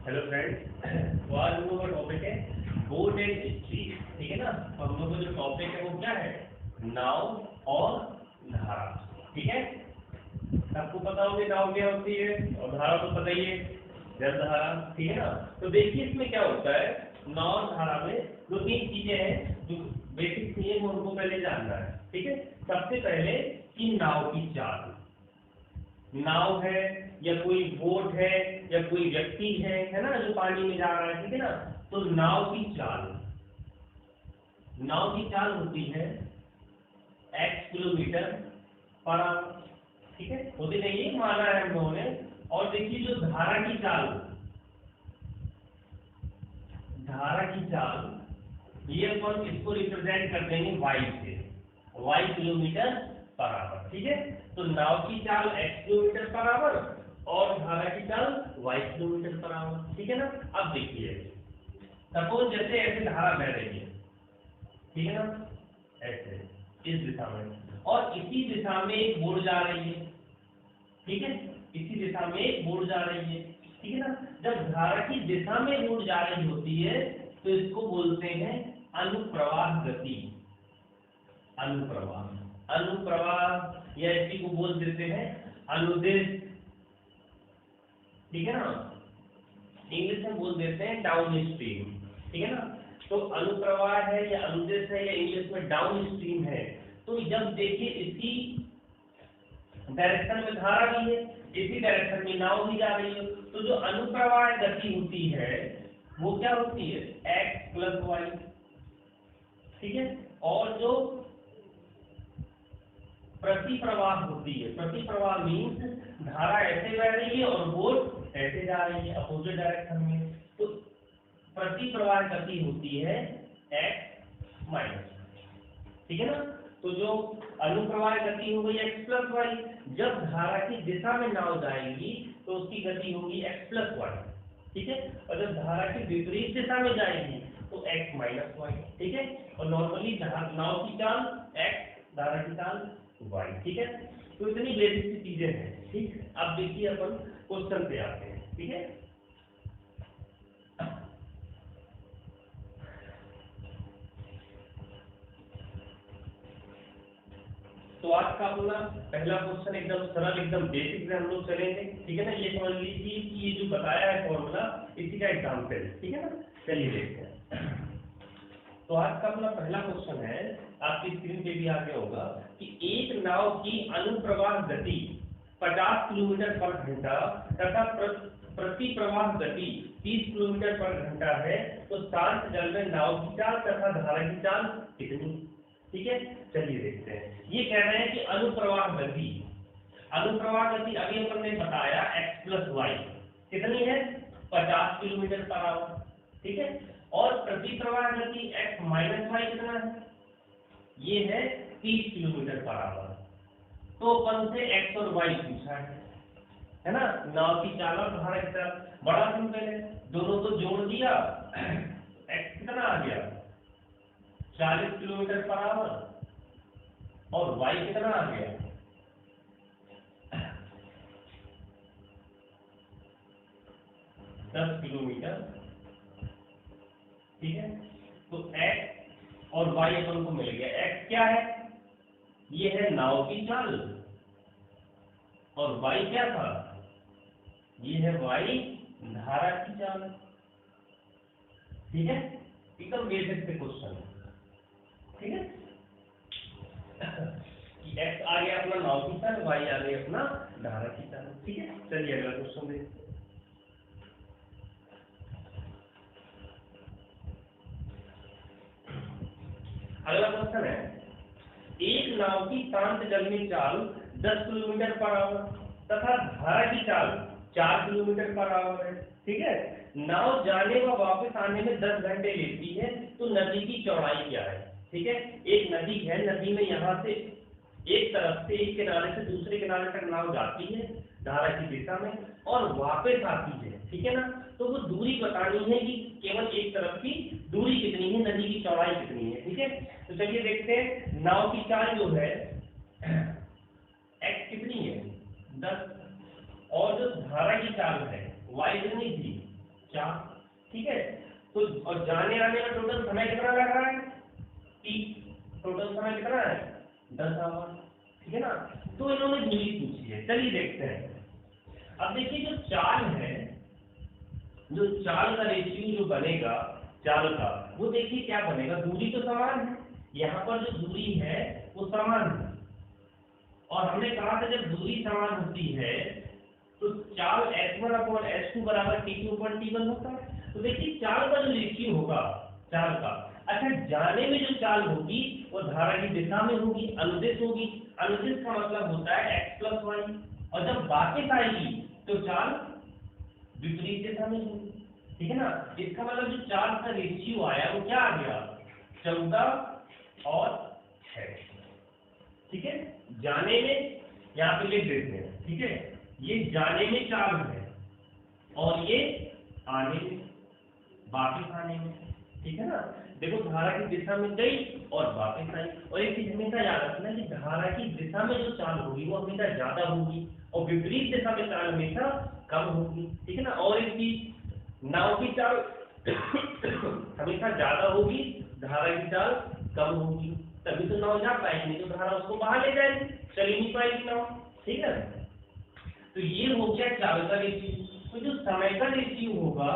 Hello friends, तो आज हम लोग का टॉपिक है बोट एंड स्ट्रीम। ठीक है ना। तो हम लोग का जो टॉपिक है वो क्या है, नाव और धारा। ठीक है, सबको पता होगी नाव क्या होती है और धारा तो पता ही है, जल धारा। ठीक है ना। तो देखिए इसमें क्या होता है, नाव और धारा में दो तीन चीजें हैं जो बेसिक चीजें वो हमको पहले जानना है। ठीक है, सबसे पहले कि नाव की चाल, नाव है या कोई बोट है या कोई व्यक्ति है ना, जो पानी में जा रहा है। ठीक है ना। तो नाव की चाल होती है x किलोमीटर पर आवर। ठीक है, होती नहीं है, माना है हम लोगों ने। और देखिए जो धारा की चाल ये अपन इसको रिप्रेजेंट कर देंगे y से, y किलोमीटर पर आवर। ठीक है, तो नाव की चाल x किलोमीटर पर आवर और धारा की चाल y किलोमीटर पर आवर। ठीक है ना। अब देखिए, सपोज जैसे ऐसे धारा बह रही है, ठीक है ना, ऐसे इस दिशा में, और इसी दिशा में एक बोट जा रही है। ठीक है, इसी दिशा में एक बोट जा रही है। ठीक है ना। जब धारा की दिशा में बोट जा रही होती है तो इसको बोलते हैं अनुप्रवाह गति। अनुप्रवाह या इसी को बोल देते हैं अनुदिश। ठीक है ना, इंग्लिश में बोल देते हैं डाउन स्ट्रीम। ठीक है ना। तो अनुप्रवाह है या अनुदिश है या इंग्लिश में डाउन स्ट्रीम है। तो जब देखिए इसी डायरेक्शन में धारा भी है, इसी डायरेक्शन में नाव भी जा रही है, तो जो अनुप्रवाह गति होती है वो क्या होती है, x प्लस वाई। ठीक है, और जो प्रति प्रवाह होती है, प्रति प्रवाह मीन्स धारा ऐसे बह रही है और बोट ऐसे जा रही है अपोजिट डायरेक्शन में, तो प्रति प्रवाह गति होती है x माइनस। ठीक है ना। तो जो अनुप्रवाह गति हो गई x प्लस वाई, जब धारा की दिशा में नाव जाएगी तो उसकी गति होगी x प्लस वाई। ठीक है, और जब धारा की विपरीत दिशा में जाएगी तो x माइनस वाई। ठीक है, और नॉर्मली नाव की चाल x, धारा की चाल y। ठीक है, तो इतनी बेसिक सी चीजें हैं। ठीक, अब देखिए अपन क्वेश्चन पे आते हैं। ठीक है, तो आज का अपना पहला क्वेश्चन एकदम सरल, एकदम बेसिक से हम लोग चलेंगे। ठीक है ना, ये समझ लीजिए कि ये जो बताया है फॉर्मूला इसी का एग्जाम्पल। ठीक है ना, चलिए देखते हैं। तो आज का अपना पहला क्वेश्चन है, आपकी स्क्रीन पे भी आ गया होगा, कि एक नाव की अनुप्रवाह गति 50 किलोमीटर पर घंटा तथा प्रति प्रवाह गति 30 किलोमीटर पर घंटा है, तो शांत जल में नाव की चाल तथा धारा की चाल कितनी। ठीक है, चलिए देखते हैं। ये कह रहे हैं कि अनुप्रवाह गति अभी अपन ने बताया x प्लस वाई कितनी है, 50 किलोमीटर पर आवर। ठीक है, और प्रति प्रवाह गति x माइनस वाई कितना है, ये है 30 किलोमीटर पर आवर। तो अपन से x और y पूछा है ना, नाव की चाल और धारा की चाल। बड़ा सिंपल है, दोनों को जोड़ दिया, x कितना आ गया 40 किलोमीटर पर आवर और y कितना आ गया 10 किलोमीटर। ठीक है, तो x और y अपन को मिल गया। x क्या है, ये है नाव की चाल, और y क्या था, ये है y धारा की चाल। ठीक है, एकदम बेसिक से क्वेश्चन। ठीक है, कि x आ गया अपना नाव की चाल, y आ गया अपना धारा की चाल। ठीक है, चलिए अगला क्वेश्चन देखते हैं। अगला क्वेश्चन है, एक नाव की शांत जल में चाल 10 किलोमीटर पर आवर तथा धारा की चाल 4 किलोमीटर पर आवर है। ठीक है, नाव जाने व वापस आने में 10 घंटे लेती है, तो नदी की चौड़ाई क्या है। ठीक है, एक नदी है, नदी में यहाँ से एक तरफ से, एक किनारे से दूसरे किनारे तक नाव जाती है धारा की दिशा में और वापस आती है। ठीक है ना, तो वो दूरी बतानी है कि केवल एक तरफ की दूरी कितनी है, नदी की चौड़ाई कितनी है। ठीक है, तो चलिए देखते हैं। नाव की चाल जो है x कितनी है 10, और जो धारा की चाल है y कितनी थी 4, जाने आने में टोटल समय कितना लग रहा है? 30। टोटल समय कितना है? 10 आवर, ठीक है ना। तो इन्होंने दूरी पूछी है, चलिए देखते हैं। अब देखिए जो चाल है, जो चाल का रेशियो जो बनेगा चाल का, वो देखिए क्या बनेगा, दूरी तो समान है, यहाँ पर जो दूरी है वो समान है, और हमने कहा था जब दूरी समान होती है तो चाल S1/S2 बराबर T2/T1 होता है। तो देखिए चाल का जो रेशियो होगा चाल का, अच्छा जाने में जो चाल होगी वो धारा की दिशा में होगी, अनुदिश होगी। अनुदिश का मतलब होता है x + y, और जब वापस आएगी तो चाल विपरीत दिशा में होगी, ठीक है ना। इसका मतलब जो चाल का रेशियो आया वो क्या आ गया? 14 और 6, ठीक है। जाने में यहाँ पे लिख देते हैं, ठीक है, ये जाने में चाल है और ये आने में, वापस आने में, ठीक है ना। देखो धारा की दिशा में गई और वापस आई, और एक चीज हमेशा याद रखना कि धारा की दिशा में जो चाल होगी वो हमेशा ज्यादा होगी और विपरीत दिशा में चाल हमेशा कम होगी, ठीक है ना। और एक चीज, नाव की चाल हमेशा ज्यादा होगी, धारा की चाल कम होगी, तभी तो नाव जा पाएगी, नहीं तो धारा उसको बाहर ले जाएगी, चल ही नहीं पाएगी नाव, ठीक है। तो ये हो गया चाल का रेशियो। तो जो समय का रेशियो होगा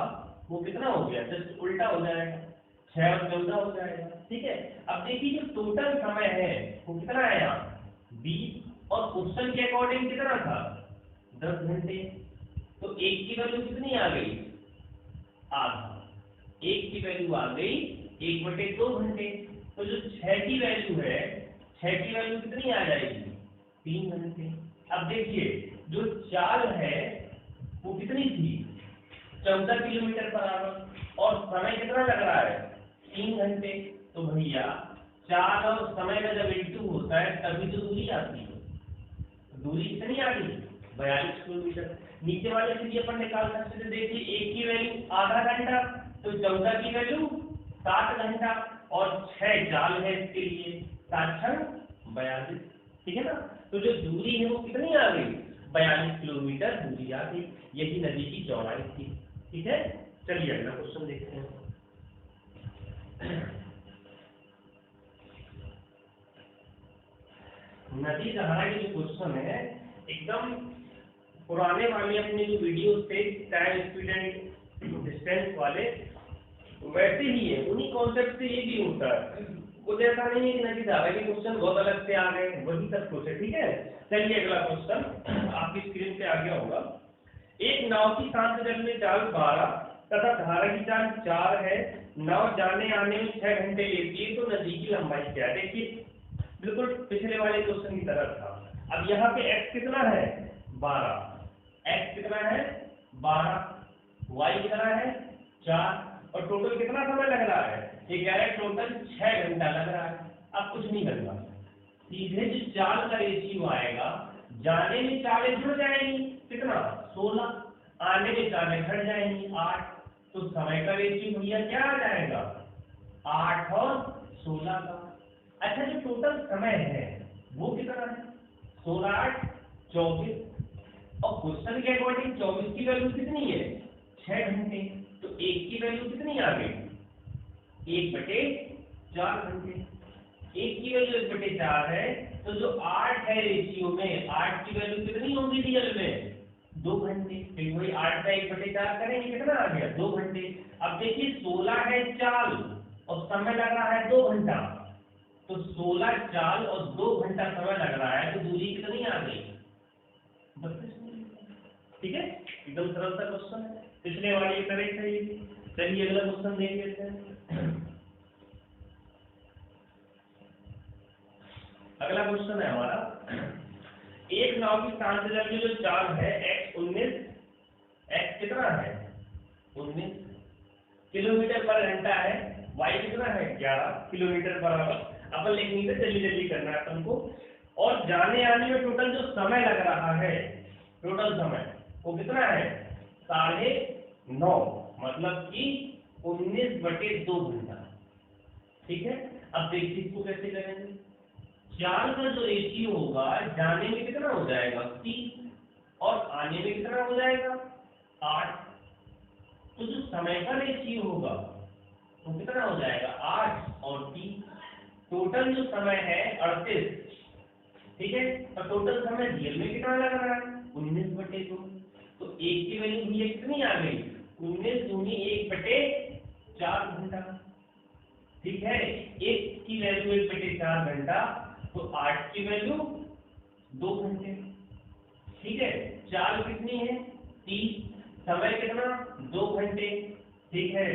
वो कितना हो गया? जस्ट उल्टा हो जाएगा, 6 और 14 हो जाएगा, ठीक है। अब देखिए जो टोटल समय है वो कितना है यहाँ? 20, और क्वेश्चन के अकॉर्डिंग कितना था? 10 घंटे। तो एक की वैल्यू कितनी आ गई? आधा। एक की वैल्यू आ गई 1/2 घंटे। तो जो 6 की वैल्यू है, 6 की वैल्यू कितनी आ जाएगी? 3 घंटे। अब देखिए जो चाल है वो कितनी थी? 14 किलोमीटर पर आवर, और समय कितना लग रहा है? 3 घंटे। तो भैया चाल और समय का जब इंटू होता है तभी तो दूरी आती है। दूरी कितनी आ गई? 42 किलोमीटर। नीचे वाले से भी अपन निकाल सकते थे, देखिए एक की वैल्यू आधा घंटा, तो 14 की वैल्यू 7 घंटा, और 6 चाल है इसके लिए, 7×6 42, ठीक है ना। तो जो दूरी है वो कितनी आ गई? 42 किलोमीटर दूरी आ गई। यही नदी की चौड़ाई थी, ठीक है। चलिए अगला क्वेश्चन देखते हैं। नदी धारा के जो क्वेश्चन है एकदम पुराने वाले अपने जो वीडियो थे टाइम स्पीड एंड डिस्टेंस वाले, वैसे ही है, उन्हीं कॉन्सेप्ट से ये भी होता है। कुछ ऐसा नहीं है कि नदी धारा के क्वेश्चन बहुत अलग से आ गए, वही सब कुछ है, ठीक है। चलिए अगला क्वेश्चन आपकी स्क्रीन पे आ गया होगा। एक नाव की शांत जल में चाल 12 तथा धारा की चाल 4 है, नाव जाने आने में 6 घंटे लेती है, तो नदी की लंबाई क्या है? देखिए बिल्कुल पिछले वाले क्वेश्चन की तरह था। अब यहाँ पे x कितना है? 12, x कितना है? 12, y कितना है? 4, और टोटल कितना समय लग रहा है? ये कह रहा है टोटल 6 घंटा लग रहा है। अब कुछ नहीं करना, सीधे जो चाल का रेशियो आएगा, जाने में चालें जुड़ जाएंगी, कितना? 16, आने में चालें घट जाएंगी 8, तो समय का रेशियो भैया क्या आ जाएगा? 8 और 16 का। अच्छा जो टोटल समय है वो कितना है? 16 8 24, और क्वेश्चन के अकॉर्डिंग 24 की वैल्यू कितनी है? 6 घंटे। तो एक की वैल्यू कितनी आ गई? 1/4 घंटे। एक की वैल्यू 1/4 है, तो जो 8 है रेशियो में, 8 की वैल्यू कितनी होगी रियल में? 2 घंटे। फिर वही 8 का 1/4 करेंगे, कितना आ गया? 2 घंटे। अब देखिए 16 है चाल और समय लग रहा है 2 घंटा, तो 16 चाल और 2 घंटा समय लग रहा है, तो दूरी कितनी आ गई? 32, ठीक है। एकदम सरल सा क्वेश्चन है, पिछले वाले की तरह ही है। चलिए अगला क्वेश्चन देख लेते हैं। अगला क्वेश्चन है हमारा, एक नाव की शांत जल की जो चाल है x19, x कितना है? 19 किलोमीटर पर घंटा है, y कितना है? 11 किलोमीटर पर आवर। अपन लिखने से जल्दी जल्दी करना है अपन को। और जाने आने में टोटल जो समय लग रहा है, टोटल समय वो कितना है? 9.5, मतलब कि 19/2 घंटा, ठीक है। अब देखिए इसको कैसे करेंगे। चाल का जो रेशियो होगा, जाने में कितना हो जाएगा? 30, और आने में कितना हो जाएगा? 8। तो जो समय का रेशियो होगा तो कितना हो जाएगा 8 और 3, टोटल जो समय है 38, ठीक है। और टोटल समय रियल में कितना लग रहा है 19/2, तो एक की वैल्यू भी कितनी आ गई 19 दूनी 1/4 घंटा, ठीक है। एक की वैल्यू 1/4 घंटा, तो 8 की वैल्यू 2 घंटे, ठीक है। चाल कितनी है 30, समय कितना 2 घंटे, ठीक है।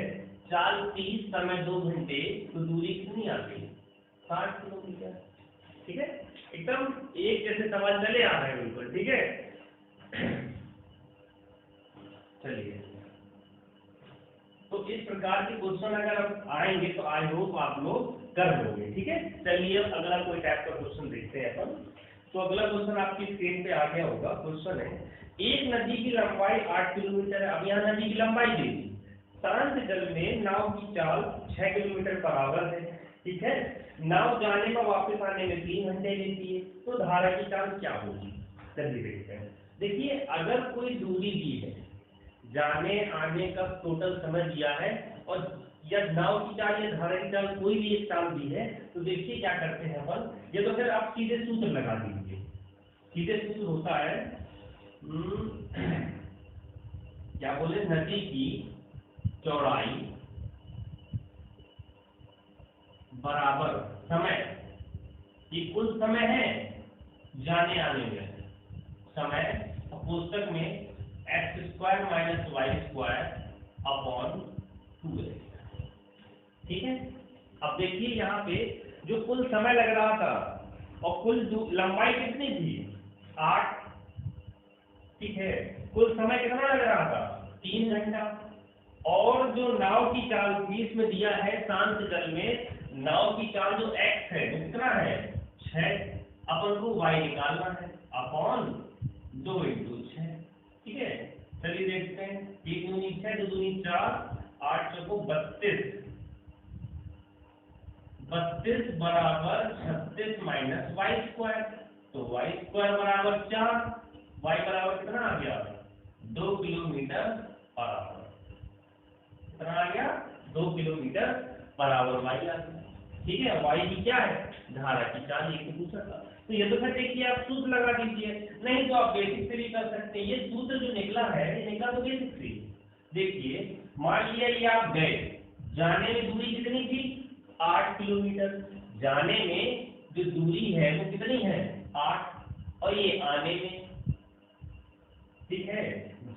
चाल 30, समय 2 घंटे, तो दूरी कितनी आ गई 60 किलोमीटर, ठीक है। एकदम एक जैसे सवाल चले आ रहे हैं बिल्कुल, ठीक है। चलिए, तो इस प्रकार के क्वेश्चन अगर आप आएंगे तो आई होप आप लोग कर लोगे, ठीक है। चलिए अब अगला कोई टाइप का क्वेश्चन देखते हैं अपन। तो अगला क्वेश्चन आपकी स्क्रीन पे आ गया होगा। क्वेश्चन है, एक नदी की लंबाई 8 किलोमीटर है। अब यहाँ नदी की लंबाई दी, शांत जल में नाव की चाल 6 किलोमीटर पर आवर है, ठीक है। नाव जाने का वापस आने में 3 घंटे लेती है, तो धारा की चाल क्या होगी। चलिए देखते हैं। देखिए, अगर कोई दूरी दी है, जाने आने का टोटल समय दिया है, और या नाव की चाल या धारा की चाल कोई भी एक चाल दी है, तो देखिए क्या करते हैं अपन। ये तो फिर आप सीधे सूत्र लगा दीजिए। सीधे सूत्र होता है क्या बोले, नदी की चौड़ाई बराबर समय, ये कुल समय है जाने आने में समय, पुस्तक में x² - y² अपॉन 2x, ठीक है। अब देखिए यहाँ पे जो कुल समय लग रहा था और कुल लंबाई कितनी थी 8, ठीक है। कुल समय कितना लग रहा था 3 घंटा, और जो नाव की चाल थी इसमें दिया है शांत जल में नाव की चाल जो x है वो कितना है 6, अपन को y निकालना है अपॉन 2 × 6, ठीक है। चलिए देखते हैं, 3 दूनी 6, 2 दूनी 4, 8 चौको 32, 32 बराबर 36 - y², तो y² बराबर 4, y बराबर कितना आ गया 2 किलोमीटर पर आवर, कितना आ गया 2 किलोमीटर पर आवर y आ गया, ठीक है। y की क्या है धारा की चाल, ये पूछा था। तो ये तो फिर देखिए आप सूत्र लगा दीजिए, नहीं तो आप बेसिक से भी कर सकते हैं। ये सूत्र जो निकला है ये निकला तो बेसिक से। देखिए, मान लिया ये आप गए, जाने में दूरी कितनी थी 8 किलोमीटर, जाने में जो दूरी है वो कितनी है 8, और ये आने में, ठीक है,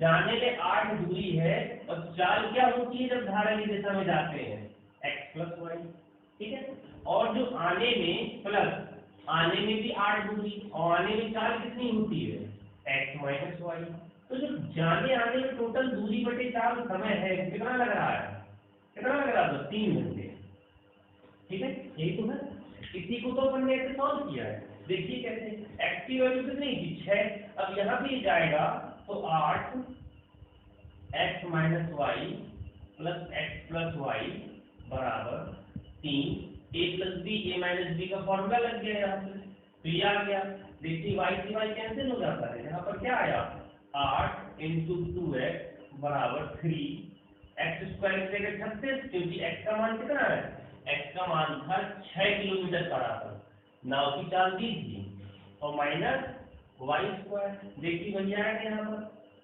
जाने में 8 दूरी है, और चाल क्या होती है जब धारा की दिशा में जाते हैं x + y, ठीक है। और जो आने में प्लस, आने में भी 8 दूरी, और आने में चाल कितनी होती है x - y, तो जो जाने आने में टोटल दूरी बटे चाल समय है कितना लग रहा है, कितना लग रहा है 3 घंटे, ठीक है। यही तो है, इसी को तो अपन ने ऐसे सॉल्व किया है। देखिए कैसे, x की वैल्यू कितनी थी 6, अब यहाँ भी जाएगा तो 8 x - y plus x + y बराबर 3, a + b, a - b का फॉर्मूला लग गया यहाँ पे, तो ये आ गया। देखिए y से y कैंसिल हो जाता है, यहाँ पर क्या आया 8 × 2x बराबर 3, x² की जगह 36, क्योंकि x का मान कितना है, x का मान था 6 किलोमीटर पर आवर, नाव की चाल दी थी, और माइनस y², देखिए वही आएगा यहाँ पर,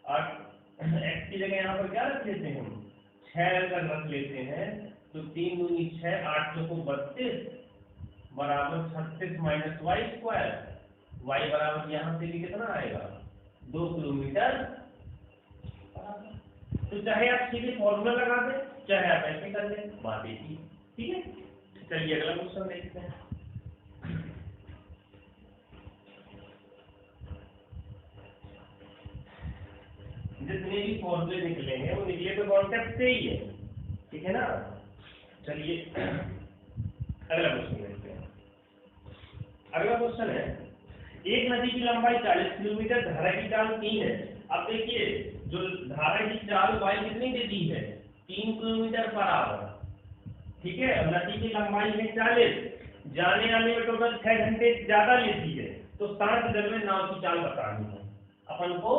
और x की जगह यहाँ पर क्या रख लेते हैं हम 6 रख लेते हैं, तो 3 दूनी 6, 8 चौको 32 बराबर 36 - y², y बराबर यहाँ से भी कितना आएगा 2 किलोमीटर। तो चाहे आप सीधे फॉर्मूला लगा दें, चाहे आप ऐसे कर लें, बात एक ही, ठीक है। चलिए अगला क्वेश्चन देखते हैं। जितने भी फॉर्मूले निकले हैं वो निकले तो कॉन्सेप्ट से ही है, ठीक है ना। चलिए अगला क्वेश्चन देखते हैं। अगला क्वेश्चन है, एक नदी की लंबाई 40 किलोमीटर, धारा की चाल 3 है। अब देखिए, जो धारा की चाल y कितनी दे दी है 3 किलोमीटर पर आवर, ठीक है। नदी की लंबाई है 40, जाने आने में टोटल 6 घंटे ज्यादा लेती है, तो शांत जल में नाव की चाल बतानी है, अपन को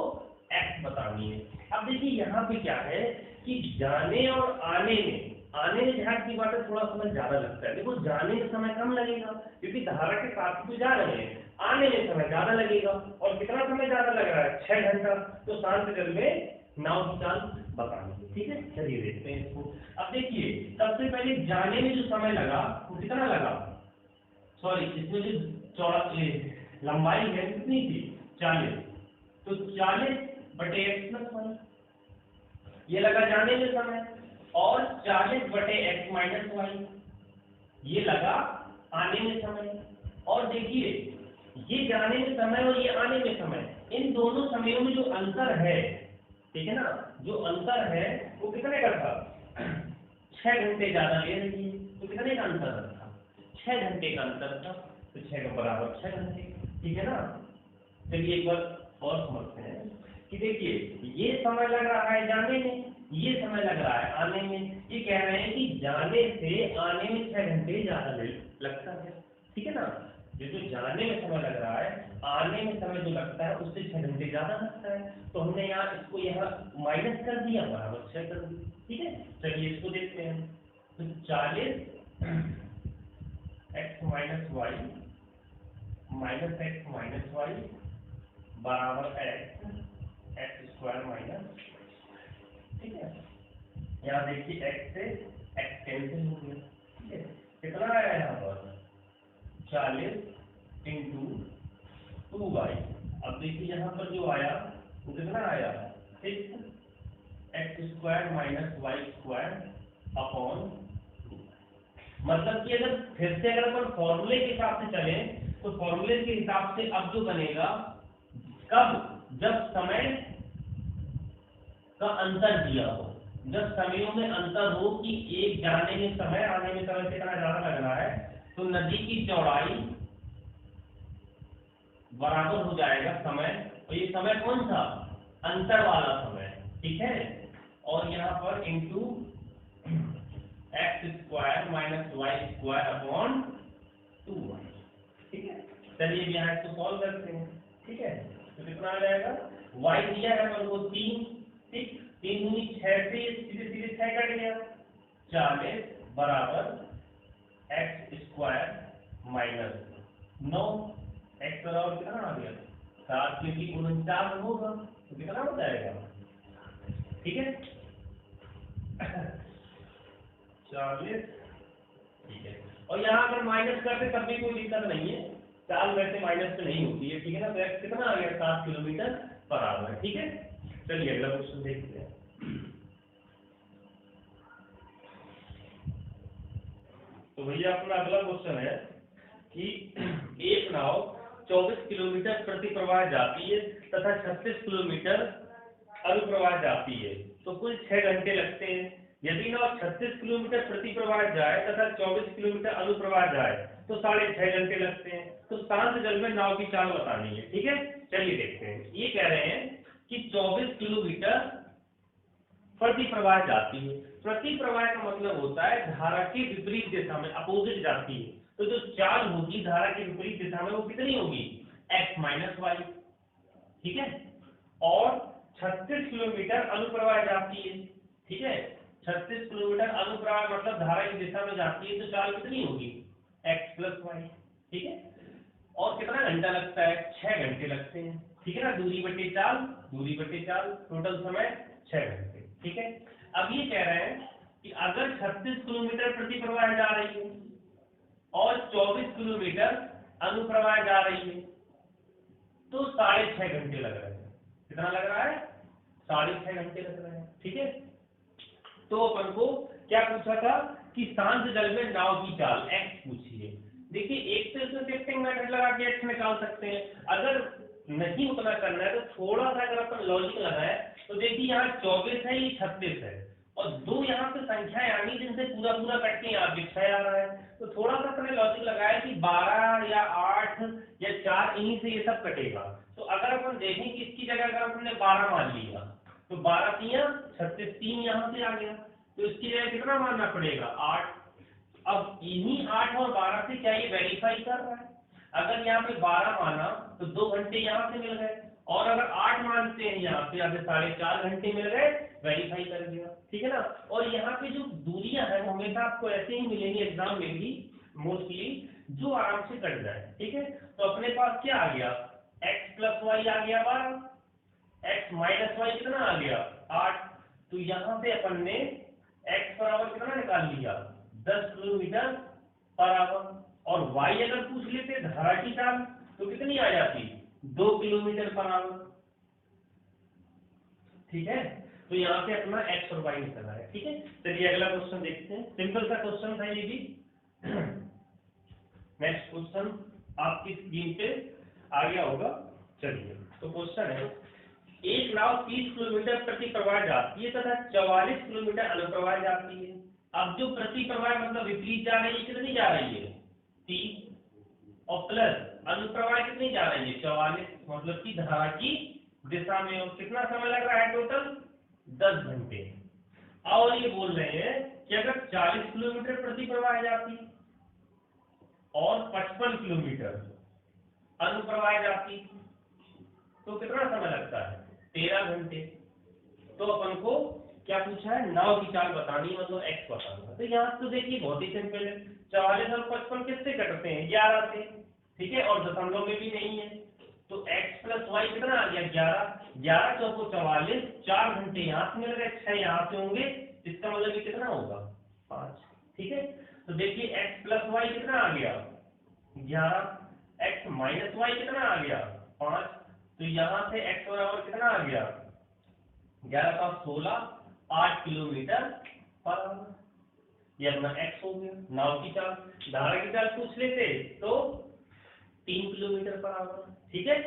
x बतानी है। अब देखिए यहाँ पे क्या है कि जाने और आने में, आने में जहाज की बात है थोड़ा समय ज्यादा लगता है। देखो जाने में समय कम लगेगा क्योंकि धारा के साथ तो जा रहे हैं, आने में समय ज्यादा लगेगा। और कितना समय ज्यादा लग रहा है? 6 घंटा। तो शांत जल में नाव की चाल बतानी है। ठीक है, चलिए देखते हैं इसको। अब देखिए सबसे पहले जाने में जो समय लगा वो कितना लगा, सॉरी इसमें जो चौड़ा लंबाई है कितनी थी? 40। तो 40/x+1 ये लगा जाने में समय, और 40/x-y ये लगा आने में समय। और देखिए ये जाने में समय और ये आने में समय, इन दोनों समयों में जो अंतर है, ठीक है ना, जो अंतर है वो कितने का था? 6 घंटे ज्यादा ले रही है। तो कितने का अंतर था? 6 घंटे का अंतर था। तो 6 का बराबर 6 घंटे, ठीक है ना। चलिए एक बार और समझते हैं कि देखिए ये समय लग रहा है जाने में, ये समय लग रहा है आने में। ये कह रहे हैं कि जाने से आने में 6 घंटे ज्यादा लगता है, ठीक है ना। जो जाने में समय लग रहा है, आने में समय जो लगता है उससे 6 घंटे ज्यादा लगता है। तो हमने यहाँ इसको यहाँ माइनस कर दिया, बराबर 6 कर दिया, ठीक है। चलिए इसको देखते हैं। तो 40 x-y minus x minus Y बराबर x² ठीक है। यहाँ देखिए x से x कैंसिल हो गया, ठीक है। कितना आया यहाँ पर? 40 × 2y। अब देखिए यहाँ पर जो आया वो कितना आया? 6x² - y² मतलब कि अगर फिर से अगर अपन फॉर्मूले के हिसाब से चले तो फॉर्मूले के हिसाब से अब जो बनेगा, कब? जब समय का अंतर दिया हो, जब समयों में अंतर हो कि एक जाने में समय आने में समय कितना ज्यादा लग रहा है, तो नदी की चौड़ाई बराबर हो जाएगा समय। और ये समय कौन सा? अंतर वाला समय, ठीक है। और यहाँ पर इंटू x² - y² / 2y, ठीक है। चलिए यहाँ इसको सॉल्व करते हैं, ठीक है। तो कितना आ जाएगा? y दिया है अपन को 3, ठीक। 3 दूनी 6 से सीधे सीधे 6 कट गया। 40 बराबर x² - 9 x बराबर कितना आ गया? 7 क्योंकि 49 होगा तो कितना हो जाएगा? ठीक है 40, ठीक है। और यहाँ अगर माइनस करते तब भी कोई दिक्कत नहीं है, चाल वैसे माइनस पे नहीं होती है, ठीक है ना। तो x कितना आ गया? 7 किलोमीटर पर आवर, ठीक है। चलिए अगला क्वेश्चन देखते हैं। तो भैया अपना अगला क्वेश्चन है कि एक नाव 24 किलोमीटर प्रति प्रवाह जाती है तथा 36 किलोमीटर अनुप्रवाह जाती है, तो कुल 6 घंटे लगते हैं। यदि नाव 36 किलोमीटर प्रति प्रवाह जाए तथा 24 किलोमीटर अनुप्रवाह जाए तो 6.5 घंटे लगते हैं। तो शांत जल में नाव की चाल बतानी है, ठीक है। चलिए देखते हैं। ये कह रहे हैं कि 24 किलोमीटर प्रति प्रवाह जाती है। प्रति प्रवाह का मतलब होता है धारा के विपरीत दिशा में, अपोजिट जाती है। तो जो चाल होगी धारा के विपरीत दिशा में वो कितनी होगी? x - y, ठीक है। और 36 किलोमीटर अनुप्रवाह जाती है, ठीक है। 36 किलोमीटर अनुप्रवाह मतलब धारा की दिशा में जाती है, तो चाल कितनी होगी? x + y, ठीक है। और कितना घंटा लगता है? 6 घंटे लगते हैं, ठीक है ना। दूरी बटे चाल, टोटल समय 6 घंटे, ठीक है। अब ये कह रहे हैं कि अगर 36 किलोमीटर प्रति प्रवाह जा रही है और 24 किलोमीटर अनुप्रवाह जा रही है तो 6.5 घंटे लग रहे हैं। कितना लग रहा है? 6.5 घंटे लग रहे हैं, ठीक है। तो अपन को क्या पूछा था कि शांत जल में नाव की चाल x पूछिए। देखिए एक तो इसमें शिफ्टिंग मेथड लगा के x निकाल सकते हैं, अगर नहीं उतना करना है तो थोड़ा सा अगर अपन लॉजिक लगाए तो देखिए यहाँ 24 है, ये 36 है, और 2 यहाँ पे संख्याएं आ गई जिनसे पूरा पूरा कटके यहाँ पे 6 आ रहा है। तो थोड़ा सा अपने लॉजिक लगाया कि 12 या 8 या 4 इन्हीं से ये सब कटेगा। तो अगर अपन देखें कि इसकी जगह अगर अपने 12 मान लिया तो 12 × 36, 3 यहाँ से आ गया, तो इसकी जगह कितना मानना पड़ेगा? 8। अब इन्हीं 8 और 12 से क्या ये वेरीफाई कर रहा है? अगर यहाँ पे 12 माना तो 2 घंटे यहाँ से मिल गए, और अगर 8 मानते हैं यहाँ पे, आपके 4.5 घंटे मिल गए, वेरीफाई कर दिया, ठीक है ना। और यहाँ पे जो दूरियां हैं हमेशा आपको ऐसे ही मिलेंगी एग्जाम में भी मोस्टली, जो आराम से कट जाए, ठीक है। तो अपने पास क्या आ गया, x प्लस वाई आ गया 12, x माइनस वाई कितना आ गया 8। तो यहाँ से अपन ने x बराबर कितना निकाल लिया 10 किलोमीटर पर आवर, और y अगर पूछ लेते धारा की चाल तो कितनी आ जाती 2 किलोमीटर पर आवर, ठीक है। तो यहाँ पे अपना x और y निकल आया, ठीक है। चलिए अगला क्वेश्चन देखते हैं, सिंपल सा क्वेश्चन था ये भी। नेक्स्ट क्वेश्चन आपकी स्क्रीन पे आ गया होगा। चलिए तो क्वेश्चन है, एक नाव 30 किलोमीटर प्रति प्रवाह जाती है तथा 44 किलोमीटर अनुप्रवाह जाती है। अब जो प्रति प्रवाह मतलब विपरीत जा रही है, कितनी जा रही है 30, और प्लस अनुप्रवाह कितनी जा रही है 44, मतलब की धारा की दिशा में। और कितना समय लग रहा है टोटल 10 घंटे। और ये बोल रहे हैं कि अगर 40 किलोमीटर प्रति प्रवाह जाती और 55 किलोमीटर अनुप्रवाह जाती तो कितना समय लगता है 13 घंटे। तो अपन को क्या पूछा है, नाव की चाल बतानी, मतलब x बताना। तो यहाँ तो देखिए बहुत ही सिंपल है, 44 और 55 किससे कटते हैं 11 से, ठीक है, और दशमलव में भी नहीं है। तो x प्लस वाई कितना आ गया 11, 11 चौको 44, 4 घंटे यहाँ से मिल गए, 6 यहाँ से होंगे, इसका मतलब ये कितना होगा 5, ठीक है। तो देखिए x प्लस वाई कितना आ गया 11, x माइनस वाई कितना आ गया 5। तो यहाँ से x बराबर कितना आ गया 11 का 16, 8 किलोमीटर पर आवर, ये अपना x हो गया। नाव की चाल, धारा की चाल पूछ लेते तो 3 किलोमीटर पर आवर, ठीक है।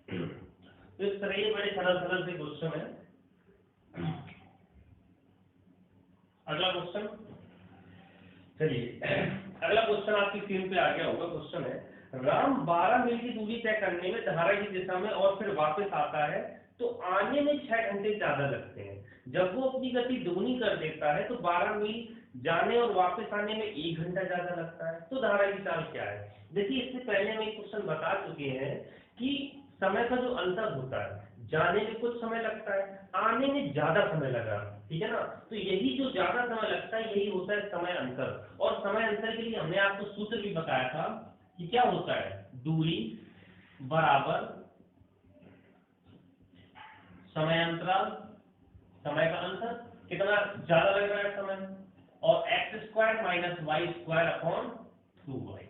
तो इस तरह ये बड़े सरल सरल से क्वेश्चन है। अगला क्वेश्चन, चलिए अगला क्वेश्चन आपकी स्क्रीन पे आ गया होगा। क्वेश्चन है, राम 12 मील की दूरी तय करने में धारा की दिशा में और फिर वापस आता है तो आने में 6 घंटे ज्यादा लगते हैं। जब वो अपनी गति दोगुनी कर देता है तो 12 मील जाने और वापस आने में 1 घंटा ज्यादा लगता है। तो धारा की चाल क्या है। देखिए इससे पहले हम एक क्वेश्चन बता चुके हैं कि समय का जो अंतर होता है, जाने में कुछ समय लगता है, आने में ज्यादा समय लगा, ठीक है ना। तो यही जो ज्यादा समय लगता है यही होता है समय अंतर। और समय अंतर के लिए हमने आपको सूत्र भी बताया था कि क्या होता है, दूरी बराबर समय अंतराल, समय का अंतर कितना ज्यादा लग रहा है समय, और x square minus Y square upon 2y,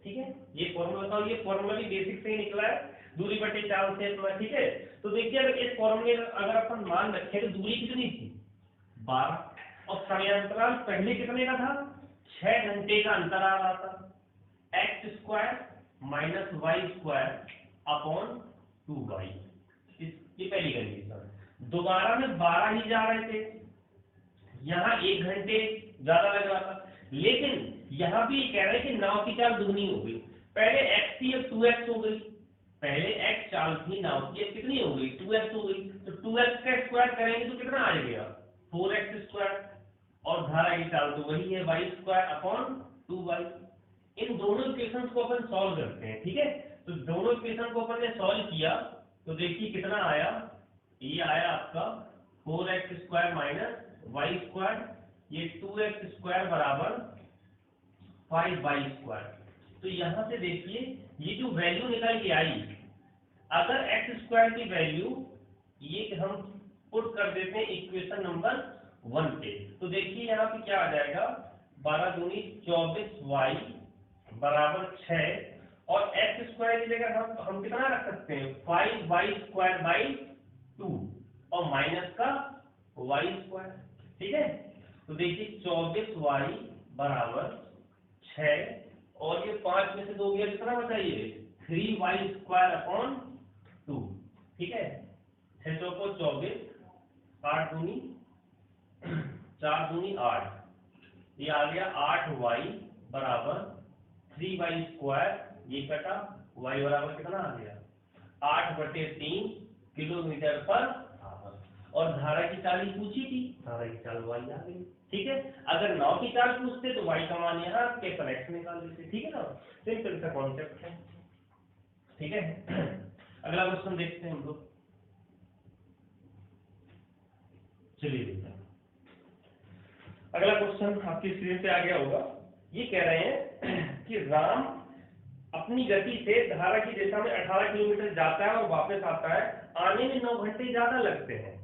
ठीक है। ये फॉर्मूला था, ये फॉर्मूला भी बेसिक से ही निकला है, दूरी बटे चाल से अपना, ठीक है। तो देखिए अगर इस फॉर्मूले अगर अपन मान रखें तो दूरी कितनी थी 12, और समय अंतराल पहले कितने का था 6 घंटे का अंतर आ रहा था, x square minus Y square upon 2y, ये पहली कंडीशन। दोबारा में 12 ही जा रहे थे, यहाँ 1 घंटे ज्यादा लग रहा था, लेकिन यहाँ भी कह रहे हैं कि नाव की चाल दुगनी हो गई। पहले x थी अब 2x हो गई, पहले x चाल थी नाव की, अब कितनी हो गई 2x हो गई। तो 2x का स्क्वायर करेंगे तो कितना आ जाएगा 4x स्क्वायर, और धारा की चाल तो वही है y स्क्वायर अपॉन 2y। इन दोनों इक्वेशंस को अपन सॉल्व करते हैं, ठीक है। तो दोनों इक्वेशन को अपन ने सॉल्व किया तो देखिए कितना आया, ये आया आपका 4x square minus Y square, ये 2x स्क्वायर बराबर 5y स्क्वायर। तो यहाँ से देखिए ये जो वैल्यू निकल के आई, अगर x स्क्वायर की वैल्यू ये हम पुट कर देते हैं इक्वेशन नंबर 1 पे, तो देखिए यहाँ पे क्या आ जाएगा 12 दूनी 24y बराबर 6, और x स्क्वायर की जगह हम कितना रख सकते हैं 5y स्क्वायर बाई 2 और माइनस का y स्क्वायर, ठीक है। तो देखिए 24y बराबर 6, और ये 5 में से 2 गया कितना बताइए 3y स्क्वायर अपॉन 2, ठीक है। 6 चौको 24, 8 दूनी 4 दूनी 8, ये आ गया 8y बराबर 3y स्क्वायर, ये कटा y बराबर कितना आ गया 8/3 किलोमीटर पर आवर। और धारा की चाल ही पूछी थी, धारा की चाल y आ गई, ठीक है। अगर नाव की चाल पूछते तो y का मान यहाँ के पर x निकाल देते, ठीक है ना। सिंपल सा कॉन्सेप्ट है, ठीक है। अगला क्वेश्चन देखते हैं हम लोग। चलिए देखते हैं अगला क्वेश्चन, आपकी स्क्रीन पे आ गया होगा। ये कह रहे हैं कि राम अपनी गति से धारा की दिशा में 18 किलोमीटर जाता है और वापस आता है, आने में 9 घंटे ज्यादा लगते हैं।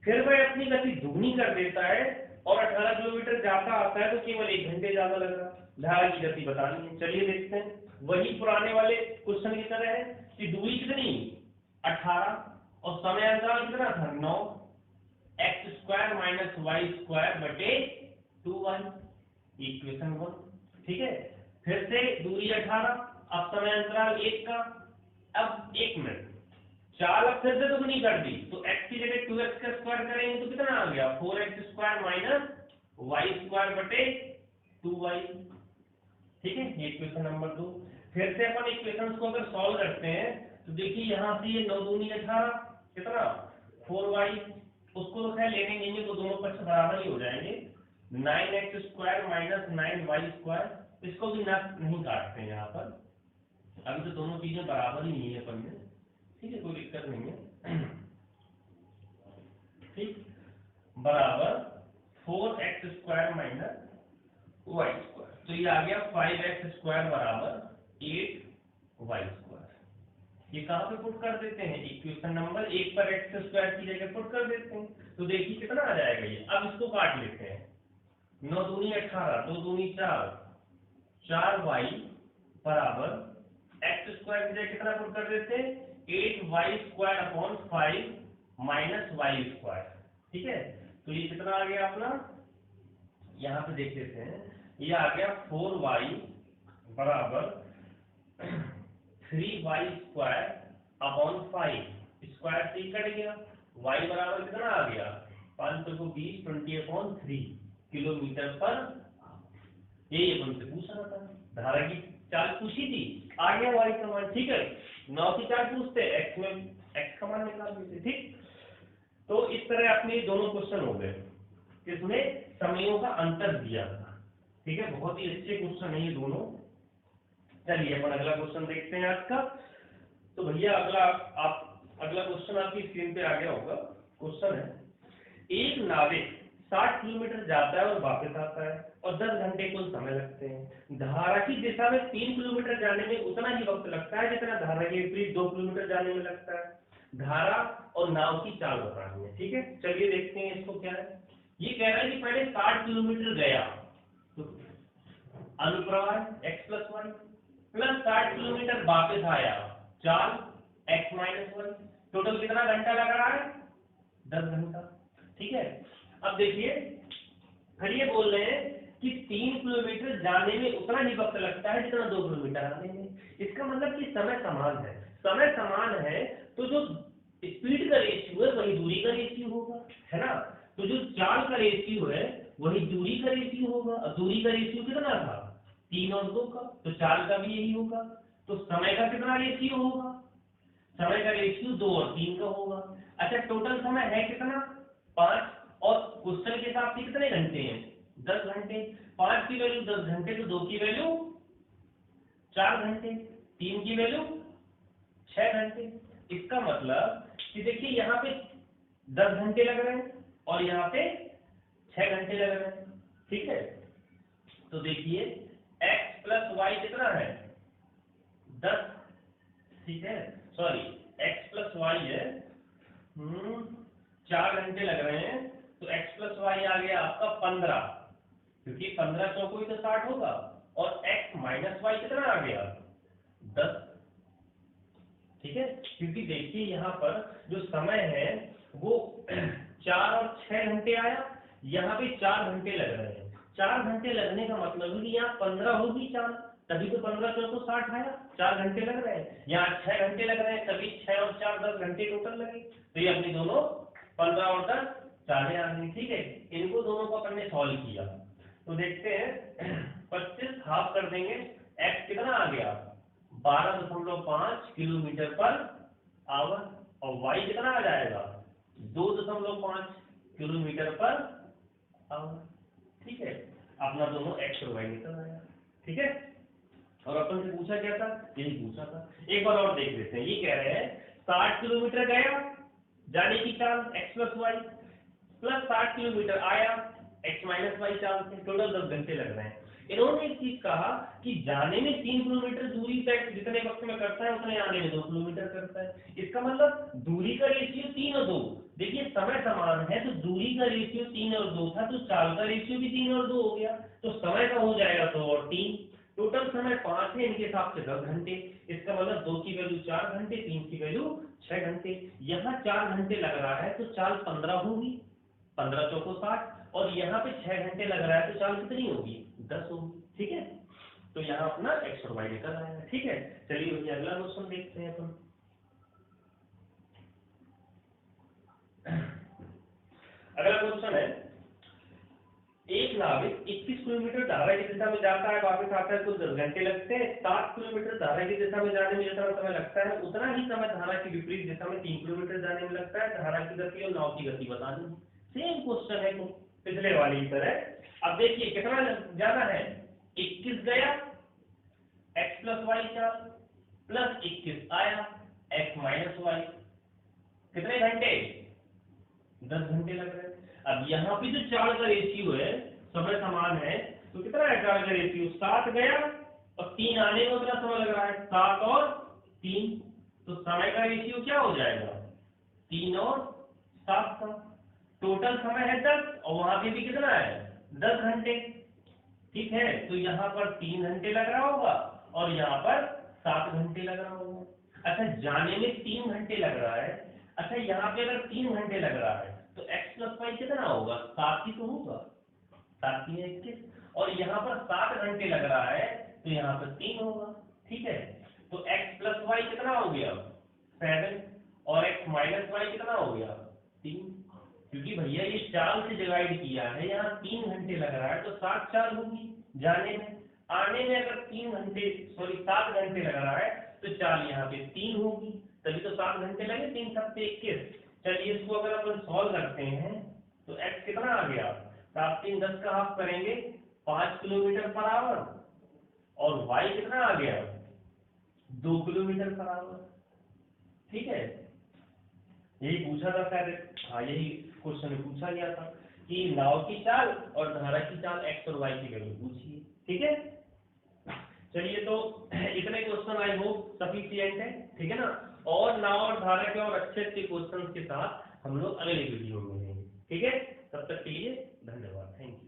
फिर वह अपनी गति दुगनी कर देता है और 18 किलोमीटर जाता आता है तो केवल 1 घंटे ज्यादा लग रहा। धारा की गति बतानी है। चलिए देखते हैं, वही पुराने वाले क्वेश्चन की तरह है कि दूरी कितनी 18 और समय अंतराल कितना था 9, X square minus Y square बटे 2y, इक्वेशन 1। ठीक है, फिर से दूरी 18, अब समय अंतराल 1 का। अब 1 मिनट, चाल अब फिर से दुगनी कर दी तो x की जगह 2x का स्क्वायर करेंगे तो कितना आ गया 4x square minus Y square बटे 2y। ठीक है, ये इक्वेशन नंबर 2। फिर से अपन इक्वेशंस को अगर सॉल्व करते हैं तो देखिए यहाँ से ये 9 दूनी 18 कितना 4y, उसको तो खैर लेने देंगे तो दोनों पक्ष बराबर ही हो जाएंगे। 9x square minus 9y square, इसको भी नहीं काटते हैं यहाँ पर, अभी तो दोनों चीजें बराबर ही नहीं है अपन में। ठीक है, कोई दिक्कत नहीं है। ठीक, बराबर 4x square minus Y square, तो ये आ गया 5x स्क्वायर बराबर 8y स्क्वायर। ये कहाँ पे पुट कर देते हैं, इक्वेशन नंबर 1 पर x स्क्वायर की जगह पुट कर देते हैं तो देखिए कितना आ जाएगा ये। अब इसको काट लेते हैं, 9 दूनी 18, 2 दूनी 4, 4y बराबर x स्क्वायर की जगह कितना पुट कर देते हैं 8y square upon 5 minus Y square. ठीक है, तो ये कितना आ गया अपना, यहाँ पे देख लेते हैं, ये आ गया 4y बराबर 3y स्क्वायर अपॉन 5, स्क्वायर से कट गया, y बराबर कितना आ गया 5 को 20, 20 अपॉन 3 किलोमीटर पर। ये अपन से पूछ रहा था, धारा की चाल पूछी थी, आ गया y का मान। ठीक है, 9 की चाल पूछते x में x का मान निकाल देते। ठीक, तो इस तरह अपने दोनों क्वेश्चन हो गए, इसमें समयों का अंतर दिया था। ठीक है, बहुत ही अच्छे क्वेश्चन है ये दोनों। चलिए अपन अगला क्वेश्चन देखते हैं आज का। तो भैया अगला क्वेश्चन आपकी स्क्रीन पे आ गया होगा। क्वेश्चन है, एक नाविक 60 किलोमीटर जाता है और वापस आता है और 10 घंटे कुल समय लगते हैं। धारा की दिशा में 3 किलोमीटर जाने में उतना ही वक्त लगता है जितना धारा के विपरीत 2 किलोमीटर जाने में लगता है। धारा और नाव की चाल बतानी है। ठीक है, चलिए देखते हैं इसको क्या है। ये कह रहा है कि पहले 60 किलोमीटर गया तो अनुप्रवाह x plus Y, plus 60 kilometre वापस आया, चाल x माइनस वाई, टोटल कितना घंटा लग रहा है 10 घंटा। ठीक है, अब देखिए फिर ये बोल रहे हैं कि 3 किलोमीटर जाने में उतना ही वक्त लगता है जितना 2 किलोमीटर आने में। इसका मतलब कि समय समान है। समय समान है तो जो स्पीड का रेशियो है वही दूरी का रेशियो होगा, है ना। तो जो चाल का रेशियो है वही दूरी का रेशियो होगा, और दूरी का रेशियो कितना था 3 और 2 का, तो चाल का भी यही होगा। तो समय का कितना रेशियो होगा, समय का रेशियो 2 और 3 का होगा। अच्छा, टोटल समय है कितना 5, और क्वेश्चन के हिसाब से कितने घंटे हैं 10 घंटे। 5 की वैल्यू 10 घंटे, तो 2 की वैल्यू 4 घंटे, 3 की वैल्यू 6 घंटे। इसका मतलब कि देखिए यहाँ पे 10 घंटे लग रहे हैं और यहाँ पे 6 घंटे लग रहे हैं। ठीक है, तो देखिए x प्लस वाई कितना है 10, ठीक है, सॉरी x प्लस वाई है 4 घंटे लग रहे हैं, तो x प्लस वाई आ गया आपका 15, क्योंकि 15 चौको तो 60 होगा, और x माइनस वाई कितना आ गया 10। ठीक है, क्योंकि देखिए यहाँ पर जो समय है वो 4 और 6 घंटे आया, यहाँ पे 4 घंटे लग रहे हैं। 4 घंटे लगने का मतलब है कि यहाँ 15 होगी चाल, तभी तो 15 चौको 60 आया, 4 घंटे लग रहे हैं। यहाँ 6 घंटे लग रहे हैं, तभी 6 और 4 10 घंटे टोटल लगे। तो ये अपनी दोनों 15 और 10 40 आ गई। ठीक है, इनको दोनों को अपन ने सॉल्व किया, तो देखते हैं 25 हाफ कर देंगे, x कितना आ गया 12.5 किलोमीटर पर आवर, और y कितना आ जाएगा 2.5 किलोमीटर पर आवर। ठीक है, अपना दोनों x और y निकल आया। ठीक है, और अपन से पूछा क्या था, यही पूछा था। एक बार और देख लेते हैं। ये कह रहे हैं 60 किलोमीटर गया जाने की चाल x plus Y, plus 60 kilometre आया x माइनस वाई चाल से, टोटल 10 घंटे लग रहे हैं। इन्होंने एक चीज कहा कि जाने में 3 किलोमीटर दूरी तक जितने वक्त में करता है उतने आने में 2 किलोमीटर करता है। इसका मतलब दूरी का रेशियो 3 और 2। देखिए समय समान है तो दूरी का रेशियो 3 और 2 था, तो चाल का रेशियो भी 3 और 2 हो गया, तो समय का हो जाएगा 2 और 3। टोटल समय 5 है, इनके हिसाब से 10 घंटे। इसका मतलब 2 की वैल्यू 4 घंटे, 3 की वैल्यू 6 घंटे। यहाँ 4 घंटे लग रहा है तो चाल 15 होगी, 15 चौको 60, और यहाँ पे 6 घंटे लग रहा है तो चाल कितनी होगी, 10 होगी। ठीक है, तो यहाँ अपना एक्स और वाई निकल आएगा। ठीक है, चलिए भैया अगला क्वेश्चन देखते हैं अपन। अगला क्वेश्चन है, एक नाविक 21 किलोमीटर धारा की दिशा में जाता है, वापस आता है, कुल 10 घंटे लगते हैं। 7 किलोमीटर धारा की दिशा में जाने में जितना समय लगता है उतना ही समय धारा की विपरीत दिशा में 3 किलोमीटर जाने में लगता है। धारा की गति और नाव की गति बता दी। सेम क्वेश्चन है पिछले वाली की तरह। अब देखिए कितना ज्यादा है, 21 गया x प्लस वाई चाल, प्लस 21 आया x माइनस वाई, कितने घंटे, 10 घंटे लग रहे हैं। अब यहाँ पे जो चाल का रेशियो है, समय समान है, तो कितना है चाल का रेशियो, 7 गया और 3 आने में उतना समय लग रहा है, 7 और 3, तो समय का रेशियो क्या हो जाएगा, 3 और 7 का। टोटल समय है 10 और वहां पे भी कितना है, 10 घंटे। ठीक है, तो यहाँ पर 3 घंटे लग रहा होगा और यहाँ पर 7 घंटे लग रहा होगा। अच्छा, जाने में 3 घंटे लग रहा है। अच्छा, यहाँ पे अगर 3 घंटे लग रहा है तो x प्लस वाई कितना होगा, 7 ही तो होगा, 7 ही 21, और यहाँ पर 7 घंटे लग रहा है तो यहाँ पर 3 होगा। ठीक है, तो x प्लस वाई कितना हो गया, 7, और x माइनस वाई कितना हो गया, 3। क्योंकि भैया ये चाल से डिवाइड किया है, यहाँ 3 घंटे लग रहा है तो 7 चाल होगी जाने में। आने में अगर 3 घंटे, सॉरी 7 घंटे लग रहा है तो चाल यहाँ पे 3 होगी, तभी तो 7 घंटे लगे, 3 7 21। चलिए इसको अगर अपन सॉल्व करते हैं तो x कितना आ गया, 7 3 10 का हाफ करेंगे 5 किलोमीटर पर आवर, और y कितना आ गया, 2 किलोमीटर पर आवर। ठीक है, यही पूछा था शायद, हाँ यही क्वेश्चन में पूछा गया था कि नाव की चाल और धारा की चाल x और y की वैल्यू पूछिए। ठीक है, चलिए तो इतने क्वेश्चन आई होप सफिशिएंट है। ठीक है ना, और नाव और धारा के और अच्छे अच्छे क्वेश्चन के साथ हम लोग अगले वीडियो में मिलेंगे। ठीक है, तब तक के लिए धन्यवाद, थैंक यू।